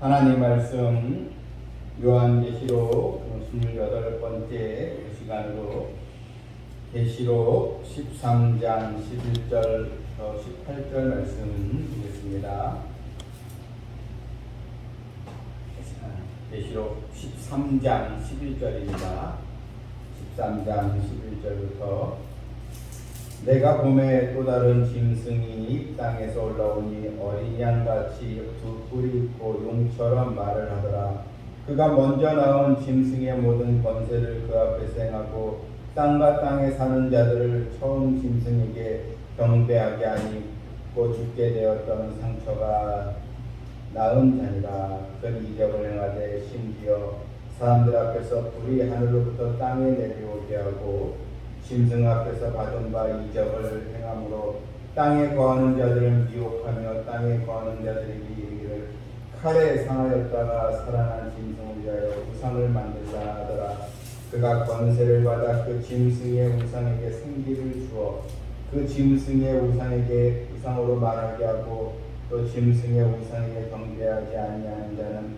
하나님 말씀 요한계시록 28번째 시간으로 계시록 13장 11절부터 18절 말씀 드리겠습니다. 계시록 13장 11절입니다. 13장 11절부터 내가 봄에 또 다른 짐승이 땅에서 올라오니 어린 양같이 두 뿔이 있고 용처럼 말을 하더라. 그가 먼저 나온 짐승의 모든 권세를 그 앞에서 행하고 땅과 땅에 사는 자들을 처음 짐승에게 경배하게 하니 곧 죽게 되었던 상처가 나은 자니라. 그는 이적을 행하되 심지어 사람들 앞에서 불이 하늘로부터 땅에 내려오게 하고 짐승 앞에서 받은 바 이적을 행함으로 땅에 거하는 자들을 미혹하며 땅에 거하는 자들에게 이르기를 칼에 상하였다가 살아난 짐승을 위하여 우상을 만들라 하더라. 그가 권세를 받아 그 짐승의 우상에게 생기를 주어 그 짐승의 우상으로 말하게 하고 또 짐승의 우상에게 경배하지 아니하는 자는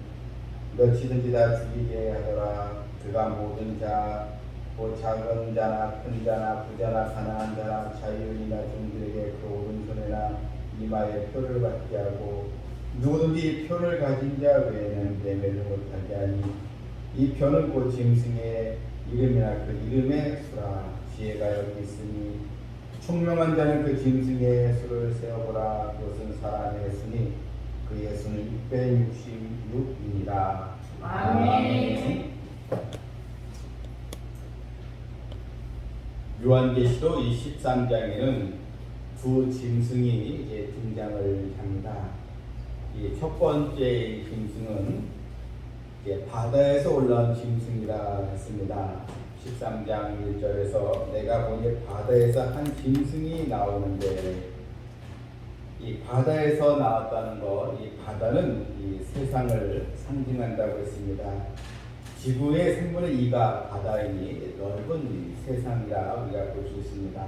몇이든지 다 죽이게 하더라. 그가 모든 자 곧 작은 자나 큰 자나 부자나 가난한 자나 자유인이나 종들에게 그 오른손이나 이마에 표를 받게 하고 누구든지 표를 가진 자 외에는 매매를 못하게 하니 이 표는 곧 짐승의 이름이나 그 이름의 수라. 지혜가 여기 있으니 총명한 자는 그 짐승의 수를 세어보라. 그것은 사람의 수니 그의 수는 666이니라. 아멘. 요한계시록 13장에는 두 짐승이 이제 등장을 합니다. 첫 번째 짐승은 이제 바다에서 올라온 짐승이라 했습니다. 13장 1절에서 내가 보니 바다에서 한 짐승이 나오는데 이 바다에서 나왔다는 것, 이 바다는 이 세상을 상징한다고 했습니다. 지구의 3분의 2가 바다이니 넓은 세상이라 우리가 볼 수 있습니다.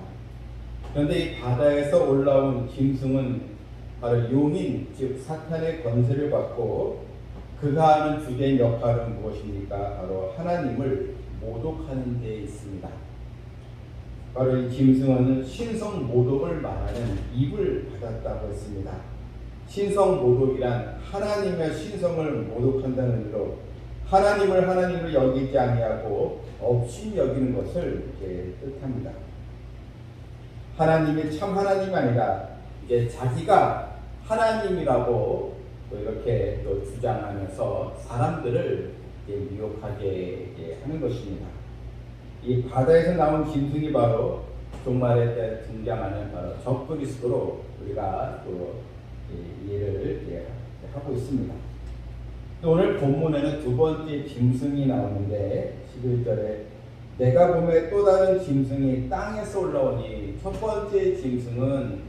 그런데 이 바다에서 올라온 짐승은 바로 용인, 즉 사탄의 권세를 받고 그가 하는 주된 역할은 무엇입니까? 바로 하나님을 모독하는 데 있습니다. 바로 이 짐승은 신성 모독을 말하는 입을 받았다고 했습니다. 신성 모독이란 하나님의 신성을 모독한다는 의미로 하나님을 하나님으로 여기지 아니하고 없이 여기는 것을 이렇게 뜻합니다. 하나님이 참 하나님이 아니라 이제 자기가 하나님이라고 또 이렇게 또 주장하면서 사람들을 미혹하게 하는 것입니다. 이 바다에서 나온 짐승이 바로 종말에 때 등장하는 바로 적그리스도로 우리가 또 이해를 하고 있습니다. 오늘 본문에는 두 번째 짐승이 나오는데 11절에 내가 봄에 또 다른 짐승이 땅에서 올라오니 첫 번째 짐승은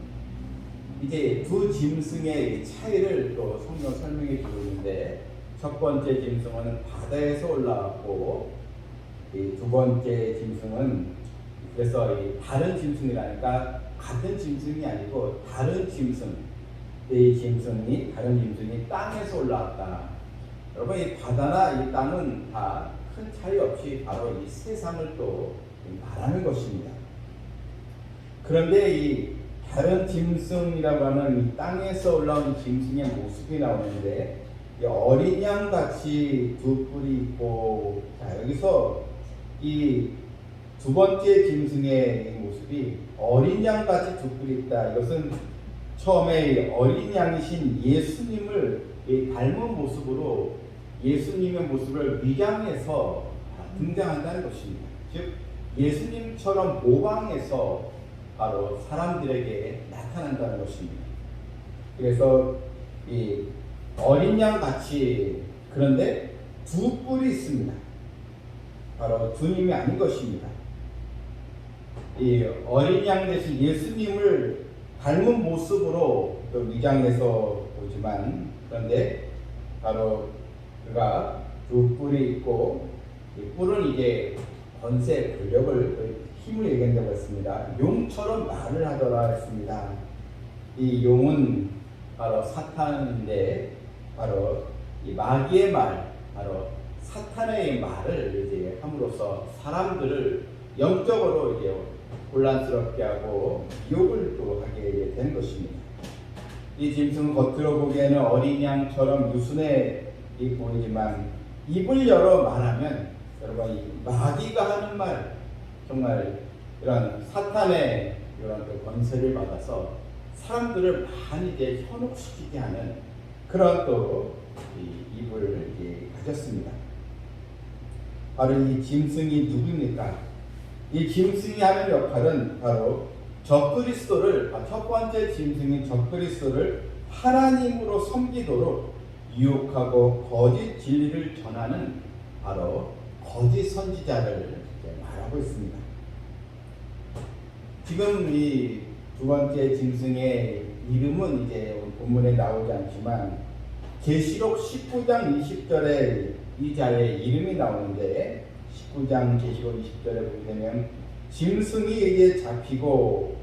이제 두 짐승의 차이를 또 성경 설명해 주고 있는데 첫 번째 짐승은 바다에서 올라왔고 이 두 번째 짐승은 그래서 이 다른 짐승이라니까 같은 짐승이 아니고 다른 짐승 다른 짐승이 땅에서 올라왔다. 여러분 이 바다나 이 땅은 다 큰 차이 없이 바로 이 세상을 또 말하는 것입니다. 그런데 이 다른 짐승이라고 하는 이 땅에서 올라온 짐승의 모습이 나오는데 이 어린 양 같이 두 뿔이 있고 자 여기서 이 두 번째 짐승의 모습이 어린 양 같이 두 뿔이 있다. 이것은 처음에 어린 양이신 예수님을 닮은 모습으로 예수님의 모습을 위장해서 등장한다는 것입니다. 즉 예수님처럼 모방해서 바로 사람들에게 나타난다는 것입니다. 그래서 이 어린 양 같이 그런데 두 뿔이 있습니다. 바로 주님이 아닌 것입니다. 이 어린 양 대신 예수님을 닮은 모습으로 또 위장해서 보지만 그런데 바로 그가 두 뿔이 있고 이 뿔은 이제 권세, 권력을, 힘을 얘기한다고 했습니다. 용처럼 말을 하더라 했습니다. 이 용은 바로 사탄인데 바로 이 마귀의 말, 바로 사탄의 말을 이제 함으로써 사람들을 영적으로 이제 혼란스럽게 하고 유혹을 또 하게 된 것입니다. 이 짐승은 겉으로 보기에는 어린 양처럼 유순해 보이지만 입을 열어 말하면 여러분 이 마귀가 하는 말, 정말 이런 사탄의 이런 그 권세를 받아서 사람들을 많이 이제 현혹시키게 하는 그런 또 이 입을 이제 가졌습니다. 바로 이 짐승이 누굽니까? 이 짐승이 하는 역할은 바로 적그리스도를, 첫 번째 짐승인 적그리스도를 하나님으로 섬기도록 유혹하고 거짓 진리를 전하는 바로 거짓 선지자를 말하고 있습니다. 지금 이 두 번째 짐승의 이름은 이제 본문에 나오지 않지만 계시록 19장 20절에 이 자의 이름이 나오는데, 19장 계시록 20절에 보게 되면 짐승이 이제 잡히고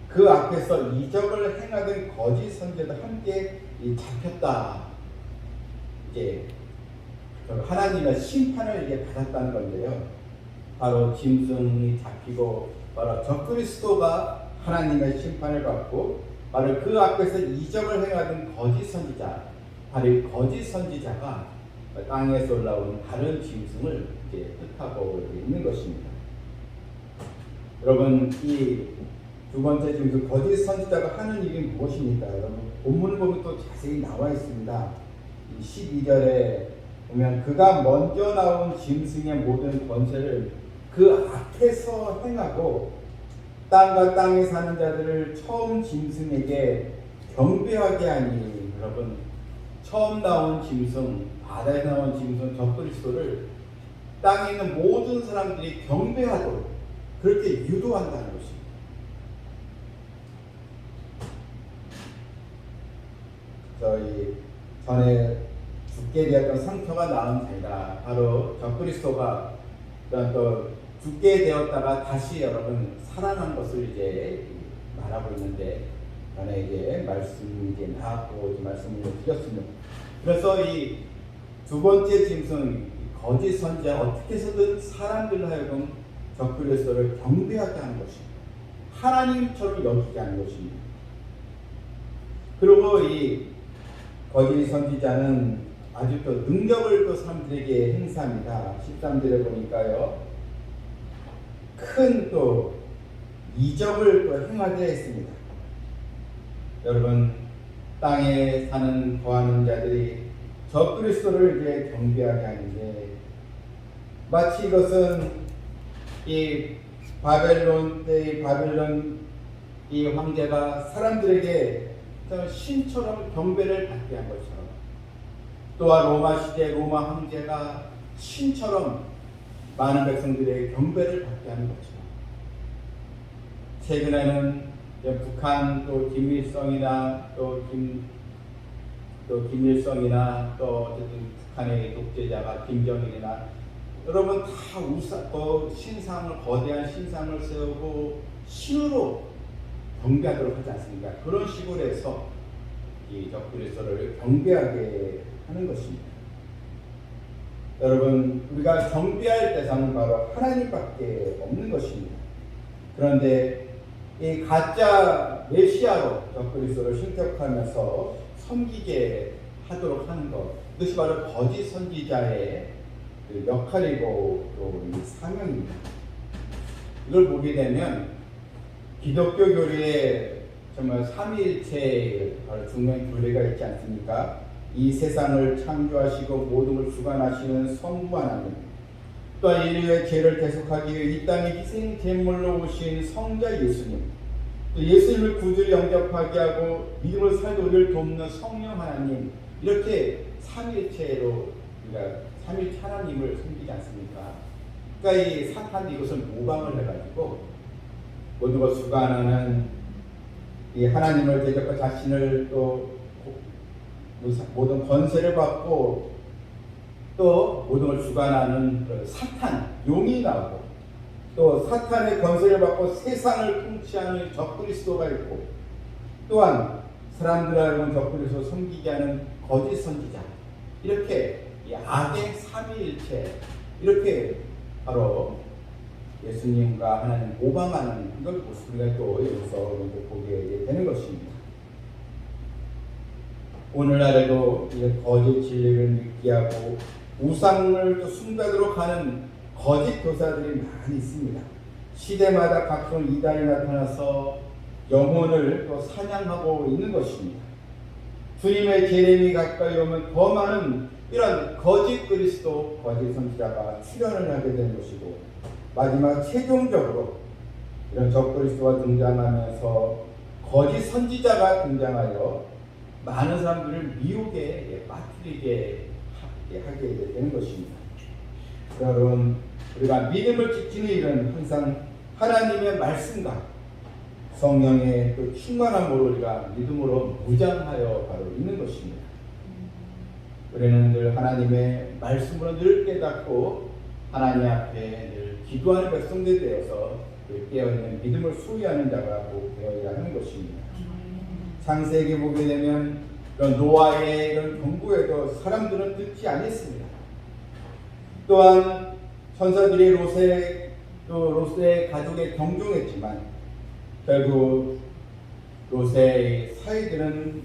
그 앞에서 이적을 행하던 거짓 선지자도 함께 잡혔다. 이제 하나님의 심판을 이제 받았다는 건데요. 바로 짐승이 잡히고 바로 적그리스도가 하나님의 심판을 받고 바로 그 앞에서 이적을 행하던 거짓 선지자, 바로 이 거짓 선지자가 땅에서 올라온 다른 짐승을 이제 뜻하고 있는 것입니다. 여러분, 이 두 번째 짐승 거짓 선지자가 하는 일이 무엇입니까? 여러분, 본문을 보면 또 자세히 나와 있습니다. 12절에 보면 그가 먼저 나온 짐승의 모든 권세를 그 앞에서 행하고 땅과 땅에 사는 자들을 처음 짐승에게 경배하게 하니, 여러분, 처음 나온 짐승, 바다에 나온 짐승 적그리스도를 땅에 있는 모든 사람들이 경배하도록 그렇게 유도한다는 것입니다. 저희 전에 죽게 되었던 상처가 나은 자이다. 바로 적그리스도가 또 죽게 되었다가 다시 여러분 살아난 것을 이제 말하고 있는데, 전에 이제 말씀이 이제 나왔고 말씀을 드렸습니다. 그래서 이 두 번째 짐승 거짓 선지자 어떻게 해서든 사람들로 하여금 적그리스도를 경배하게 하는 것입니다. 하나님처럼 여기게 하는 것입니다. 그리고 이 거짓 선지자는 아주 또 능력을 또 사람들에게 행사합니다. 13절에 보니까요, 큰 또 이적을 또 행하게 했습니다. 여러분, 땅에 사는 거하는 자들이 적그리스도를 이제 경배하게 하는데, 마치 이것은 이 바벨론 때의 바벨론 이 황제가 사람들에게 신처럼 경배를 받게 한 것처럼, 또한 로마 시대 로마 황제가 신처럼 많은 백성들의 경배를 받게 하는 것처럼, 최근에는 북한 또 김일성이나 또 김일성이나 또 어쨌든 북한의 독재자가 김정일이나 여러분 다 신상을, 거대한 신상을 세우고 신으로 경배하도록 하지 않습니까? 그런 식으로 해서 이 적그리스도를 경배하게 하는 것입니다. 여러분, 우리가 경배할 대상은 바로 하나님밖에 없는 것입니다. 그런데 이 가짜 메시아로 적그리스도를 신격하면서 섬기게 하도록 하는 것, 이것이 바로 거짓 선지자의 역할이고 또 사명입니다. 이걸 보게 되면 기독교 교리에 정말 삼위일체의 바로 중요한 교리가 있지 않습니까? 이 세상을 창조하시고 모든 걸 주관하시는 성부 하나님, 또한 인류의 죄를 대속하기 위해 이 땅에 희생 제물로 오신 성자 예수님, 또 예수님을 구주로 영접하게 하고 믿음을 살고 우리를 돕는 성령 하나님, 이렇게 삼위일체로 우리가 삼위일체 하나님을 섬기지 않습니까? 그러니까 이 사탄이 이것을 모방을 해가지고 모든 걸 주관하는 이 하나님을 대적과 자신을 또 모든 권세를 받고 또 모든 걸 주관하는 사탄, 용이 나오고, 또 사탄의 권세를 받고 세상을 통치하는 적그리스도가 있고, 또한 사람들을 알고 적그리스도 섬기게 하는 거짓 선지자, 이렇게 이 악의 삼위일체 이렇게 바로 예수님과 하나님 모방하는 걸 우리가 또 여기서 보게 되는 것입니다. 오늘날에도 거짓 진리를 믿게 하고 우상을 또 숭배하도록 하는 거짓 교사들이 많이 있습니다. 시대마다 각종 이단이 나타나서 영혼을 또 사냥하고 있는 것입니다. 주님의 재림이 가까이 오면 더 많은 이런 거짓 그리스도, 거짓 선지자가 출현을 하게 되는 것이고, 마지막 최종적으로 이런 적그리스도가 등장하면서 거짓 선지자가 등장하여 많은 사람들을 미혹에 빠뜨리게 하게 되는 것입니다. 여러분, 우리가 믿음을 지키는 일은 항상 하나님의 말씀과 성령의 그 충만함으로 우리가 믿음으로 무장하여 바로 있는 것입니다. 우리는 늘 하나님의 말씀으로 늘 깨닫고 하나님 앞에 늘 기도하는 백성들이 되어서 깨어있는 믿음을 소유하는 자가 꼭 되어야 하는 것입니다. 창세기 보게 되면 이런 노아의 이런 경고에도 사람들은 듣지 않았습니다. 또한 천사들이 롯의 가족에 경종했지만 결국 롯의 사이들은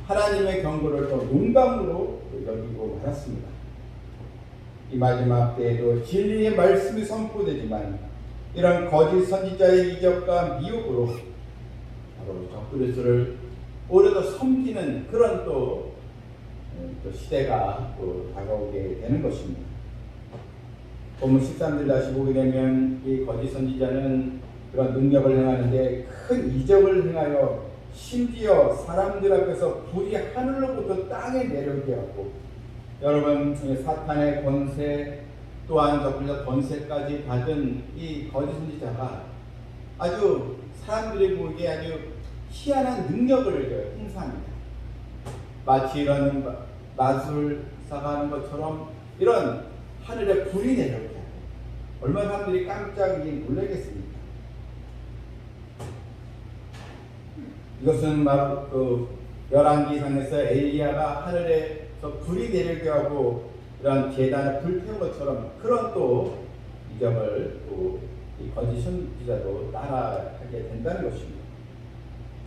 하나님의 경고를 또 농담으로 여기고 말았습니다. 이 마지막 때에도 진리의 말씀이 선포되지만 이런 거짓 선지자의 이적과 미혹으로 바로 적그리스도를 오히려 섬기는 그런 또 시대가 또 다가오게 되는 것입니다. 본문 13절 다시 보게 되면 이 거짓 선지자는 그런 능력을 행하는데 큰 이적을 행하여 심지어 사람들 앞에서 불이 하늘로부터 땅에 내려오게 하고, 여러분 사탄의 권세 또한 적그리스도 권세까지 받은 이 거짓 선지자가 아주 사람들이 보기에 아주 희한한 능력을 행사합니다. 마치 이런 마술사가 하는 것처럼 이런 하늘에 불이 내려오게 하고, 얼마나 사람들이 깜짝 놀라겠습니까? 이것은 바로 그 열왕기상에서 엘리야가 하늘에서 불이 내리게 하고 이런 제단에 불 태운 것처럼 그런 또 이적을 또 이 거짓 선지자도 따라하게 된다는 것입니다.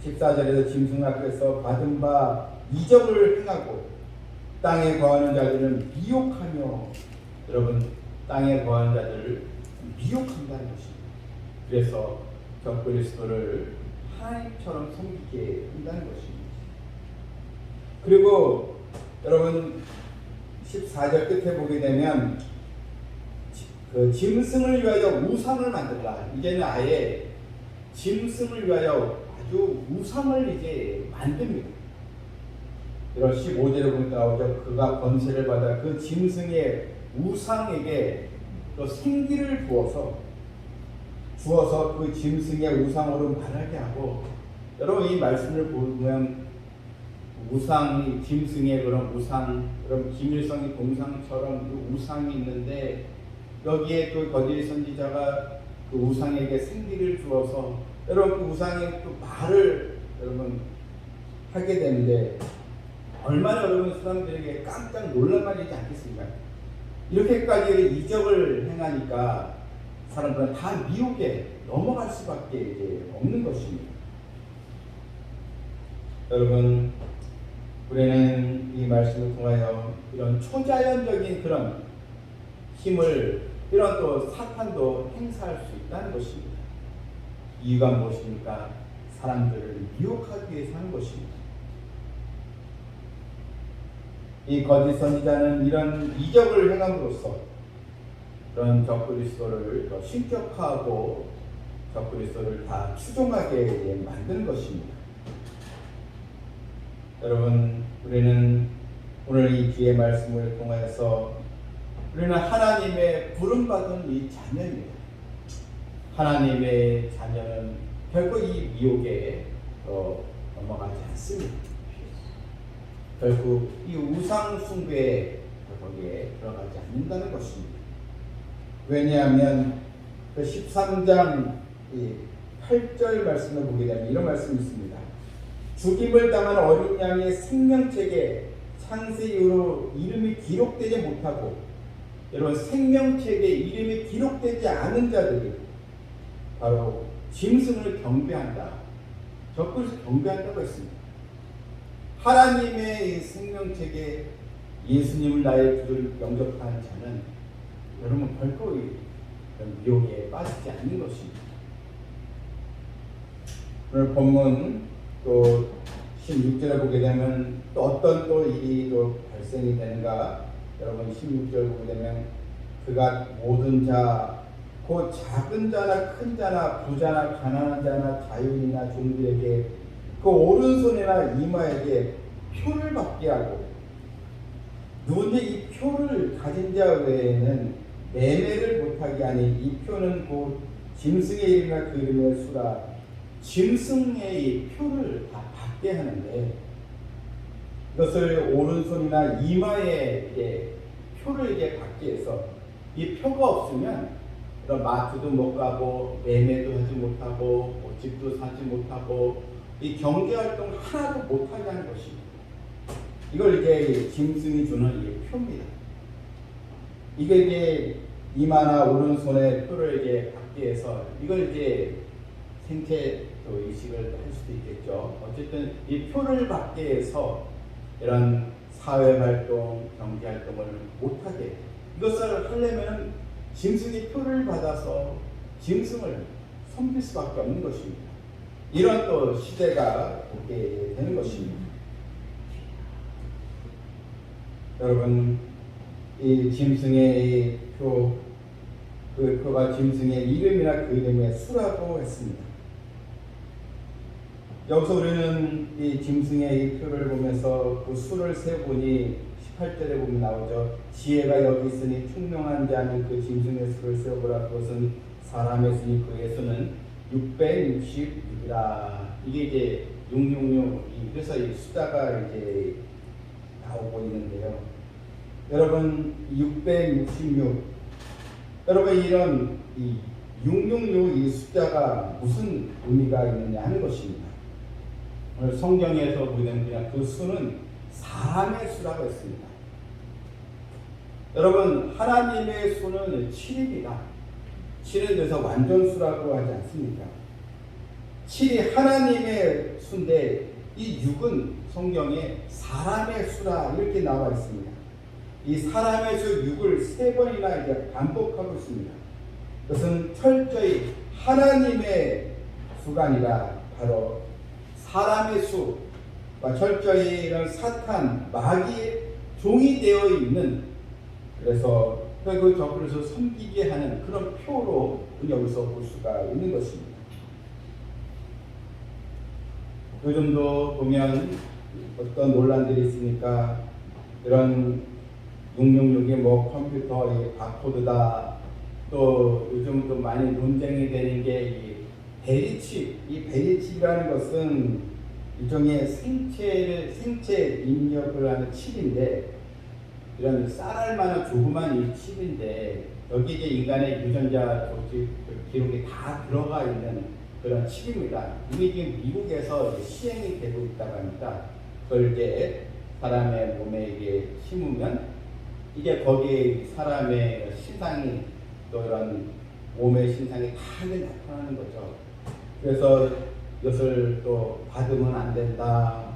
14절에서 짐승 앞에서 받은 바 이적을 행하고 땅에 거하는 자들은 미혹하며, 여러분 땅에 거하는 자들을 미혹한다는 것입니다. 그래서 적그리스도를 하나님처럼 섬기게 한다는 것입니다. 그리고 여러분 14절 끝에 보게 되면 그 짐승을 위하여 우상을 만들라. 이제는 아예 짐승을 위하여 아주 우상을 이제 만듭니다. 이런 15절에 보니까 나오죠. 그가 권세를 받아 그 짐승의 우상에게 또 생기를 부어서 그 짐승의 우상으로 말하게 하고, 여러분 이 말씀을 보면 우상이 짐승의 그런 우상, 그런 김일성의 동상처럼 그 우상이 있는데 여기에 또 거짓 선지자가 그 우상에게 생기를 주어서 여러분 그 우상의 또 말을 여러분 하게 되는데 얼마나 여러분 사람들에게 깜짝 놀랄만하지 않겠습니까? 이렇게까지 이적을 행하니까 사람들은 다 미혹에 넘어갈 수밖에 이제 없는 것입니다. 여러분, 우리는 이 말씀을 통하여 이런 초자연적인 그런 힘을 이런 또 사탄도 행사할 수 있다는 것입니다. 이유가 무엇입니까? 사람들을 미혹하기 위해서 하는 것입니다. 이 거짓 선지자는 이런 이적을 행함으로써 그런 적그리스도를 더 신격화하고 적그리스도를 다 추종하게 만드는 것입니다. 여러분, 우리는 오늘 이 기회 말씀을 통해서 우리는 하나님의 부름받은 이 자녀입니다. 하나님의 자녀는 결코 이 미혹에 넘어가지 않습니다. 결국 이 우상 숭배에 거기에 들어가지 않는다는 것입니다. 왜냐하면 그 13장 8절 말씀을 보게 되면 이런 말씀이 있습니다. 죽임을 당한 어린 양의 생명책에 창세 이후로 이름이 기록되지 못하고 여러분 생명책에 이름이 기록되지 않은 자들이 바로 짐승을 경배한다. 적그리스도 경배한다고 했습니다. 하나님의 이 생명책에 예수님을 나의 구주를 영접하는 자는 여러분 결코 미혹에 빠지지 않는 것입니다. 오늘 본문 또 16절에 보게 되면 또 어떤 또 일이 또 발생이 되는가? 여러분 16절 보게 되면 그가 모든 자, 곧 작은 자나 큰 자나 부자나 가난한 자나 자유인이나 종들에게 그 오른손이나 이마에게 표를 받게 하고 누군지 이 표를 가진 자 외에는 매매를 못하게 하니 이 표는 곧 짐승의 이름이나 그 이름의 수라 짐승의 이 표를 다 받게 하는데 이것을 오른손이나 이마에 표를 이제 받게 해서 이 표가 없으면 그런 마트도 못 가고 매매도 하지 못하고 집도 사지 못하고 이 경제활동 하나도 못하게 하는 것입니다. 이걸 이제 짐승이 주는 이 표입니다. 이게 이제 이마나 오른손에 표를 이제 받게 해서 이걸 이제 생체 또 의식을 할 수도 있겠죠. 어쨌든 이 표를 받게 해서 이런 사회활동, 경제활동을 못하게 이것을 하려면 짐승이 표를 받아서 짐승을 섬길 수밖에 없는 것입니다. 이런 또 시대가 오게 되는 것입니다. 여러분 이 짐승의 표, 그 표가 짐승의 이름이나 그 이름의 수라고 했습니다. 여기서 우리는 이 짐승의 이 표를 보면서 그 수를 세보니 18절에 보면 나오죠. 지혜가 여기 있으니 총명한 자는 그 짐승의 수를 세어보라. 그것은 사람의 수니 그의 수는 666이라. 이게 이제 666. 그래서 이 숫자가 이제 나오고 있는데요. 여러분 666. 여러분 이런 이 666 이 숫자가 무슨 의미가 있느냐 하는 것입니다. 오늘 성경에서 보면 그냥 그 수는 사람의 수라고 했습니다. 여러분 하나님의 수는 7입니다. 7은 그래서 완전수라고 하지 않습니까? 7이 하나님의 수인데 이 6은 성경에 사람의 수라 이렇게 나와 있습니다. 이 사람의 수 6을 3번이나 이제 반복하고 있습니다. 그것은 철저히 하나님의 수가 아니라 바로 사람의 수와 철저히 이런 사탄, 마귀의 종이 되어 있는 그래서 그 적그리스도 섬기게 하는 그런 표로 여기서 볼 수가 있는 것입니다. 요즘도 보면 어떤 논란들이 있으니까 이런 666이 뭐 컴퓨터의 바코드다. 또 요즘 또 많이 논쟁이 되는 게 이 베리칩. 이 베리칩이라는 것은 일종의 생체 입력을 하는 칩인데 이런 쌀알만한 조그만 이 칩인데 여기 이제 인간의 유전자 조직 기록이 다 들어가 있는 그런 칩입니다. 이게 지금 미국에서 시행이 되고 있다고 합니다. 그걸 이제 사람의 몸에 이게 심으면 이게 거기에 사람의 신상이 또 이런 몸의 신상이 다 나타나는 거죠. 그래서 이것을 또 받으면 안 된다.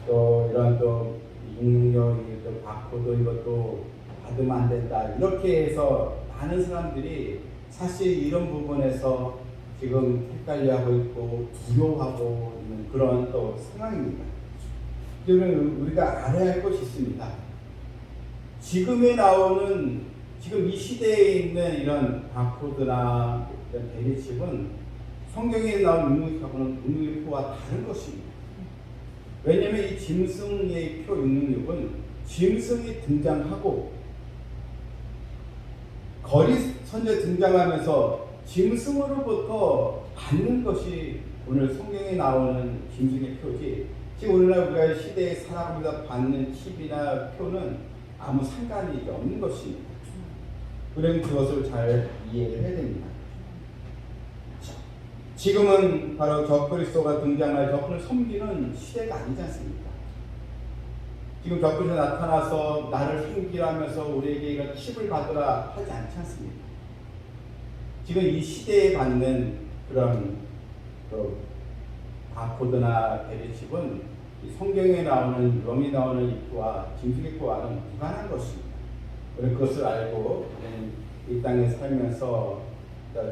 또 이런 또 666 또 바코드 이것도 받으면 안 된다. 이렇게 해서 많은 사람들이 사실 이런 부분에서 지금 헷갈려하고 있고 두려워하고 있는 그런 또 상황입니다. 그러면 우리가 알아야 할 것이 있습니다. 지금에 나오는 지금 이 시대에 있는 이런 바코드나 이런 베리칩은 성경에 나온 666하고는 666표와 다른 것입니다. 왜냐하면 이 짐승의 표 666은 짐승이 등장하고 거리 선제 등장하면서 짐승으로부터 받는 것이 오늘 성경에 나오는 짐승의 표지. 지금 오늘날 우리가 시대에 살아가면서 받는 칩이나 표는 아무 상관이 없는 것입니다. 우리는 그것을 잘 이해를 해야 됩니다. 지금은 바로 적그리스도가 등장할 적군을 섬기는 시대가 아니지 않습니까? 지금 벽에서 나타나서 나를 섬기라면서 우리에게 이런 칩을 받으라 하지 않지 않습니까? 지금 이 시대에 받는 그런 바코드나 베리칩은 이 성경에 나오는 럼이 나오는 입구와 짐승입구와는 무관한 것입니다. 우리는 그것을 알고 이 땅에 살면서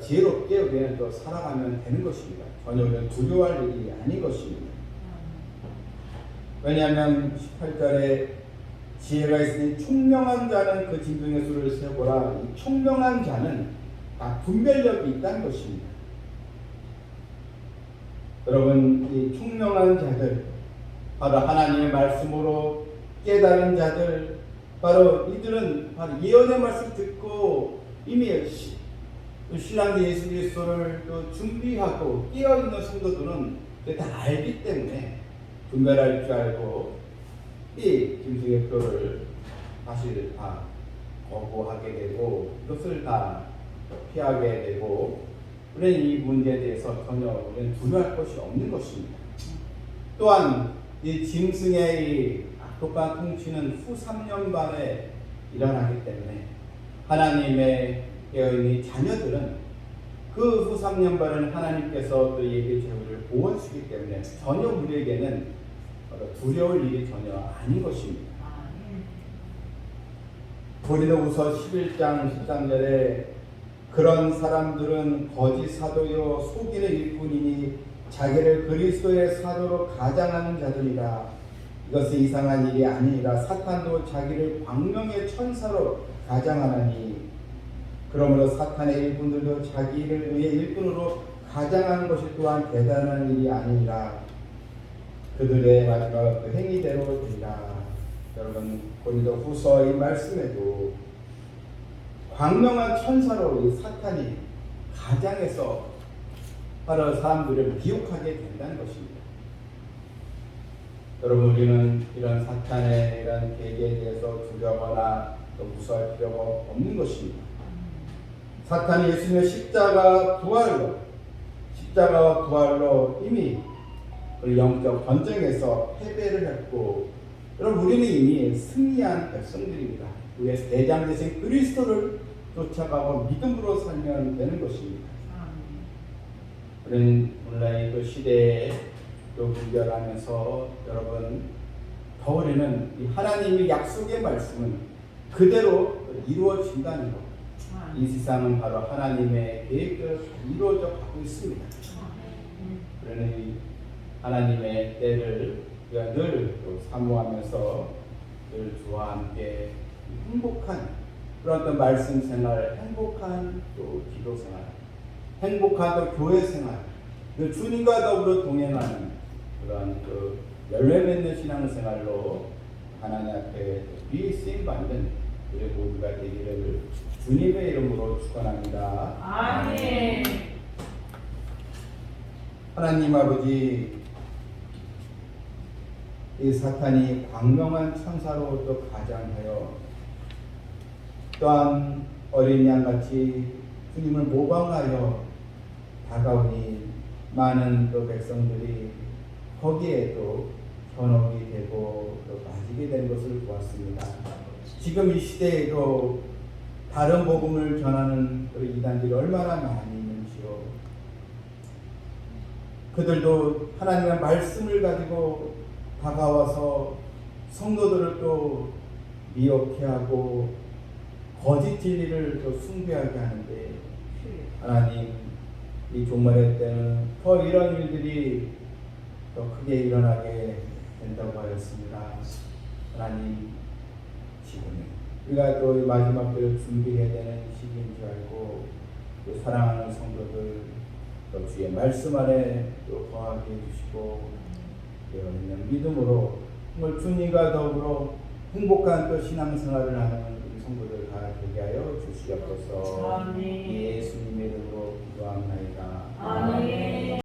지혜롭게 우리는 또 살아가면 되는 것입니다. 전혀 우리는 두려워할 일이 아닌 것입니다. 왜냐하면 18절에 지혜가 있으니 총명한 자는 그 짐승의 수를 세보라. 이 총명한 자는 다 분별력이 있다는 것입니다. 여러분, 이 총명한 자들, 바로 하나님의 말씀으로 깨달은 자들, 바로 이들은 바로 예언의 말씀 듣고 이미 신랑 예수 그리스도를 또 준비하고 깨어있는 성도들은 다 알기 때문에 분별할 줄 알고 이 짐승의 표를 다시 다 거부하게 되고 이것을 다 피하게 되고 우리는 이 문제에 대해서 전혀 우리는 두려워할 것이 없는 것입니다. 또한 이 짐승의 이 악독한 통치는 후 3년 만에 일어나기 때문에 하나님의 깨어있는 자녀들은 그 후 3년 반은 하나님께서 또 예배 제물을 보호하시기 때문에 전혀 우리에게는 두려울 일이 전혀 아닌 것입니다. 고린도후서 11장 13절에 그런 사람들은 거짓 사도요 속이는 일꾼이니 자기를 그리스도의 사도로 가장하는 자들이라. 이것은 이상한 일이 아니라 사탄도 자기를 광명의 천사로 가장하나니 그러므로 사탄의 일꾼들도 자기를 의해 일꾼으로 가장하는 것이 또한 대단한 일이 아니라 그들의 마지막 그 행위대로 되리라. 여러분 고린도후서 이 말씀에도 광명한 천사로 이 사탄이 가장해서 바로 사람들을 미혹하게 된다는 것입니다. 여러분 우리는 이런 사탄의 이런 계기에 대해서 두려워하거나 또 무서워할 필요가 없는 것입니다. 사탄이 예수님의 십자가와 부활로 이미 그 영적 전쟁에서 패배를 했고 여러분 우리는 이미 승리한 백성들입니다. 우리의 대장 되신 그리스도를 쫓아가고 믿음으로 살면 되는 것입니다. 우리는 오늘날 그 시대에 또 분별하면서 여러분 더 우리는 이 하나님의 약속의 말씀은 그대로 이루어진다는 것. 이 세상은 바로 하나님의 계획대로 이루어져 가고 있습니다. 그러니 하나님의 때를 우리가 늘 사모하면서 늘 주와 함께 행복한 그런 어떤 말씀 생활, 행복한 또 기도 생활, 행복한 또 교회 생활, 주님과 더불어 동행하는 그런 그 열매 맺는 신앙 생활로 하나님 앞에 쓰임 받는 우리 모두가 되기를 주님의 이름으로 축원합니다. 아멘. 하나님 아버지, 이 사탄이 광명한 천사로 또 가장하여 또한 어린 양같이 주님을 모방하여 다가오니 많은 또 백성들이 거기에 또 현혹이 되고 또 빠지게 된 것을 보았습니다. 지금 이 시대에도 다른 복음을 전하는 이단들이 얼마나 많이 있는지요. 그들도 하나님의 말씀을 가지고 다가와서 성도들을 또 미혹해 하고 거짓 진리를 또 숭배하게 하는데 하나님 이 종말의 때는 더 이런 일들이 더 크게 일어나게 된다고 하였습니다. 하나님 지금 우리가 또 마지막 때를 준비해야 되는 시기인 줄 알고 또 사랑하는 성도들 또 주의 말씀 안에 또 거하게 해주시고 되어 있는 믿음으로 정말 주님과 더불어 행복한 또 신앙생활을 하는 우리 성도들 다 되게 하여 주시옵소서. 아멘. 예수님의 이름으로 기도합나이다. 아멘.